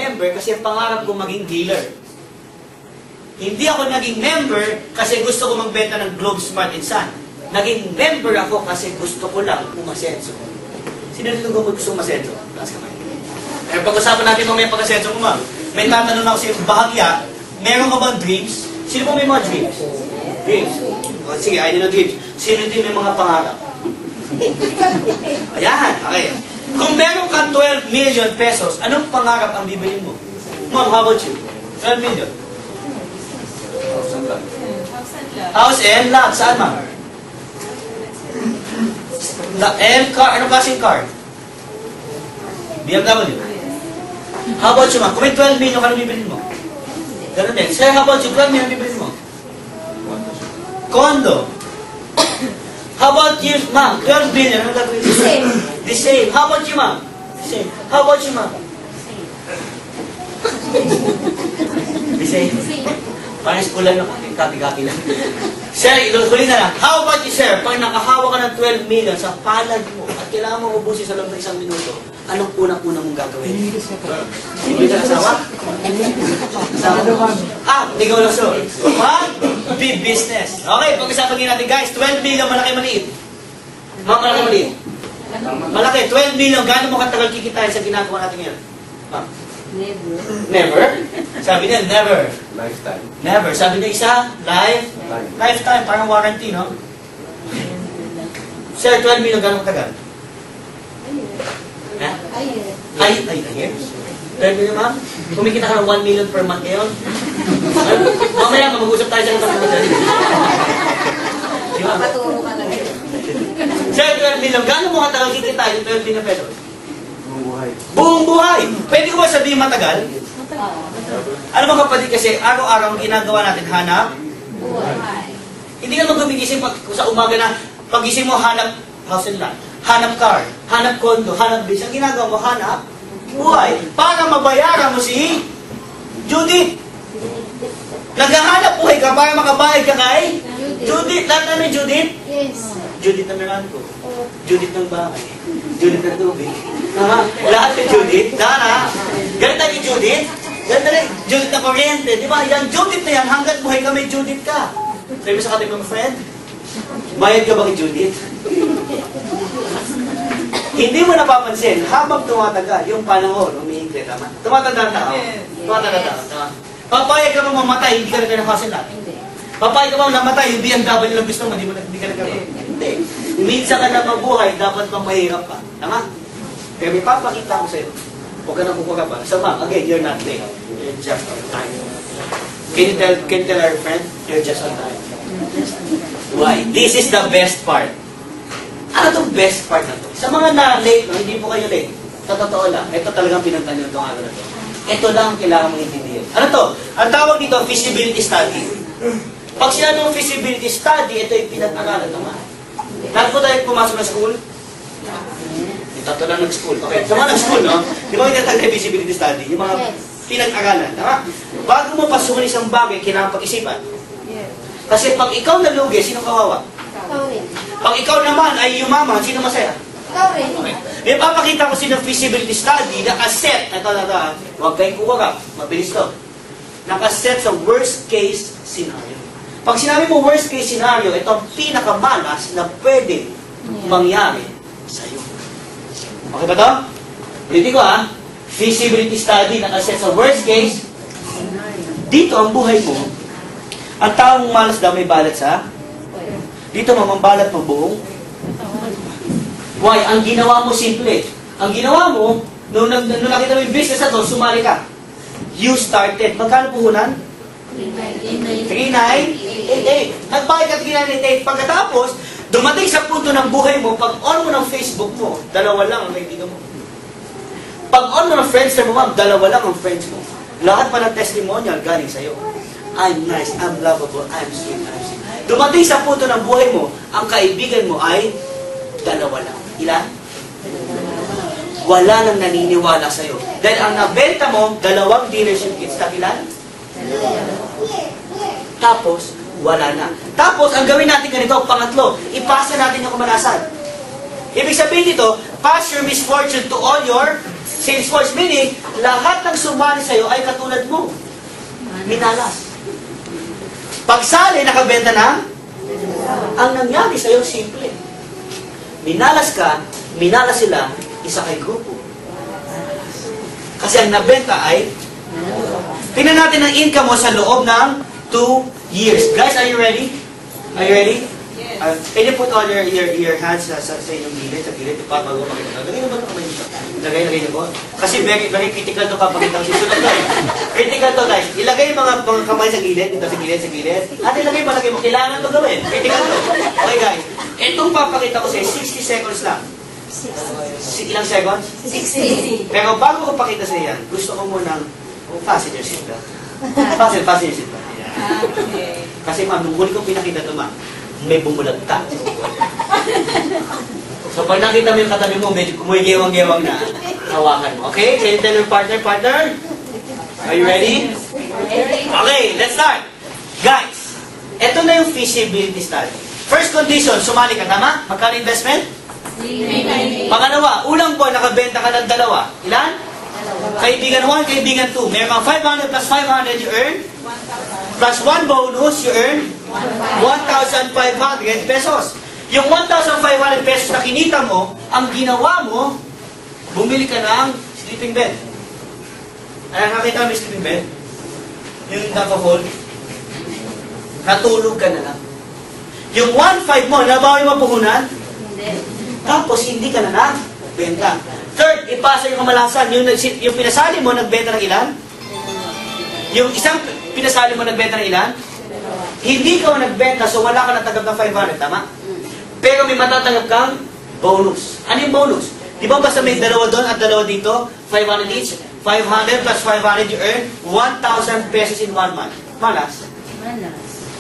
member kasi pangarap ko maging dealer. Hindi ako naging member kasi gusto ko magbenta ng Globe, Smart & Son. Naging member ako kasi gusto ko lang umasenso. Sino dito gusto umasenso? Taas kamay. Eh, pag-usapan natin mamaya pag-asenso mo, ma'am. May tatanong ako sa iyo, bahagya, meron ka bang dreams? Sino po may mga dreams? Dreams. O, sige, I know dreams. Sino din may mga pangarap? Ayan, okay. Kung meron ka 12 million pesos, anong pangarap ang bibilin mo? Ma'am, how about you? 12 million. House and lot. Saan, ma'am? And car. Anong klaseng car? BMW. How about you, ma'am? Kung may 12 million, anong bibilin mo? Ganun din. Sir, how about you? 12 million, anong bibilin mo? Condo. How about you, ma'am? 12 billion, anong gagawin mo? The same. The same. How about you, ma'am? The same. How about you, ma'am? The same. Parang school lang, kati-kati lang. Sir, huli na lang. How about you, sir? Pag nakahawa ka ng 12 million sa palad mo at kailangan mo ubusin sa loob ng 1 minuto, anong unang-unang mong gagawin? Hindi ka nasawa? Hindi ka wala so. Big business. Okay, pag-usapan din natin, guys. 12 million, malaki-maliit. Ma'am, malaki-maliit. Malaki. 12 million, gaano mo katagal kikitain sa ginagawa natin ngayon? Ma'am? Never. Never? Sabi niya, never. Lifetime. Never. Sabi niya isa, lifetime. Parang warranty, no? Sir, 12 million, gano'ng katagal? Ay, years. 12 million, ma'am? Kumikita ka ng 1 million per month ngayon? Mamaya, mag-usap tayo sa mga mga. Di ba? Paturo ka na rin. Sir, 12 million, gano'ng mo katagal kikita yung 12 million pesos? Buong buhay. Buong buhay! Pwede ko ba sabihin matagal? Ano ba kapatid kasi araw-araw ang ginagawa natin, hanap? Buhay. Hindi ka maggumigising sa umaga na pagising mo hanap house and lot, hanap car, hanap condo, hanap base. Ang ginagawa mo, hanap buhay. Para mabayaran mo si Judith. Naghahanap buhay ka para makabayad ka kay Judith. Lahat na may Judith? Yes. Judith ng Meranco. Judith ng bahay. Judith ng tubig. Lahat may Judith. Dara. Ganun tayo ni Judith. Ganun tayo. Judith na kuryente. Di ba? Yan, Judith na yan. Hanggat buhay ka, may Judith ka. Sabi mo sa katabi mong friend, bayad ka ba kay Judith? Hindi mo napapansin, habang tumatagal, yung panahon, umiikli, tama? Tumatanda ang tao. Tumatanda ang tao. Papayag ka ba mamatay, hindi ka nagkakasin natin. Papayag ka ba namatay, yung BMW lang gusto mo, hindi ka nagkakasin. Hindi. Minsan ka na mabuhay, dapat pang mahirap ka. Tama? Kaya may papakita ko sa'yo. Huwag ka na kukuha pa. So ma'am, again, you're not late. You're just on time. Can you tell our friend, you're just on time? Why? This is the best part. Ano itong best part na ito? Sa mga na-late, no, hindi po kayo late. Sa totoo lang, ito talagang pinagtanong itong araw na ito. Ito lang ang kailangan mong intindihin. Ano to? Ang tawag dito, feasibility study. Pag sila ng feasibility study, ito yung pinag-aralan naman. Lahat po tayo pumasok na school? Ito lang nag-school. Okay, sa mga nag-school, no? Di ba yung tatag feasibility study? Yung mga pinag-aralan. Tama? Bago mo pasukin isang bagay, kailangan pag-isipan. Kasi pag ikaw nalugi, sino kawawa? Ikaw rin. Pag ikaw naman ay yumaman, sino masaya? Ikaw rin. Okay. May papakita ko sino feasibility study, nakaset, huwag kayong kuwagap, mabilis to. Nakaset sa worst case scenario. Pag sinabi mo worst case scenario, ito ang pinakamalas na pwede mangyari sa'yo. Okay ba to? Hindi ko feasibility study, nakaset sa worst case. Dito ang buhay mo, ang taong malas daw may balat sa dito mamambalat mo buong. Why? Ang ginawa mo simple. Ang ginawa mo, nung nakita mo yung business na to, sumali ka. You started. Magkano puhunan? 3,988. Nagbayad ka 3,988. Pagkatapos, dumating sa punto ng buhay mo, pag on mo ng Facebook mo, dalawa lang ang kaibigan mo. Pag on mo ng Friendster mo, ma'am, dalawa lang ang friends mo. Lahat pa ng testimonial galing sa'yo. I'm nice, I'm lovable, I'm sweet, I'm sweet. Dumating sa punto ng buhay mo, ang kaibigan mo ay dalawa lang. Ilan? Wala nang naniniwala sa'yo. Dahil ang nabenta mo, 2 dealership kits. Ilan? Tapos, wala na. Tapos, ang gawin natin ganito, pangatlo, ipasa natin yung kamalasan. Ibig sabihin dito, pass your misfortune to all your Sales force, meaning, lahat ng sumali sa'yo ay katulad mo. Minalas. Pagsali, nakabenta na, ang nangyari sa'yo, simple. Minalas ka, minalas sila, isa kay grupo. Kasi ang nabenta ay, tingnan natin ang income mo sa loob ng 2 years. Guys, are you ready? Are you ready? Can you put all your hands sa inyong gilid, sa gilid, bago makita. Lagay na ba ito kamay dito? Lagay niyo po. Kasi very critical ito kapag itang sisunod ko. Critical to guys. Ilagay yung mga kamay sa gilid, dito sa gilid. At ilagay mo. Kailangan ito gawin. Critical to. Okay guys. Itong papakita ko sa'yo, 60 seconds lang. Ilang seconds? 60. Pero bago ko pakita sa yan, gusto ko munang fasten your seatbelt. Fasten your seatbelt. Okay. Kasi ma'am, nung huli kong pinakita ito ma'am, may bumulagta. So pag nakita mo yung katabi mo, medyo kumugewang-gewang na, hawakan mo. Okay? Can you tell your partner? Are you ready? Okay, let's start. Guys, ito na yung feasibility study. First condition, sumali ka, tama? Magkano investment? Pangalawa, unang buwan, nakabenta ka ng dalawa. Ilan? Kaibigan 1, kaibigan 2. Meron kang 500 plus 500 you earn. Plus 1 bonus, you earn 1,500 pesos. Yung 1,500 pesos na kinita mo, ang ginawa mo, bumili ka ng sleeping bed. Ay, nakita mo yung sleeping bed? Yung naka-fold? Natulog ka na lang. Yung 1,500 mo, nabawi mo puhunan? Hindi. Tapos hindi ka na nagbenta. Third, ipasa yung kamalasan. Yung pinasali mo, nagbenta ng ilan? Yung isang pinasali mo, nagbenta ng ilan? Hindi ka nagbenta, so wala ka natanggap ng 500, tama? Pero may matatanggap kang bonus. Ano yung bonus? Di ba basta may dalawa doon at dalawa dito? 500 each? 500 plus 500, you earn 1,000 pesos in 1 month. Malas? Malas.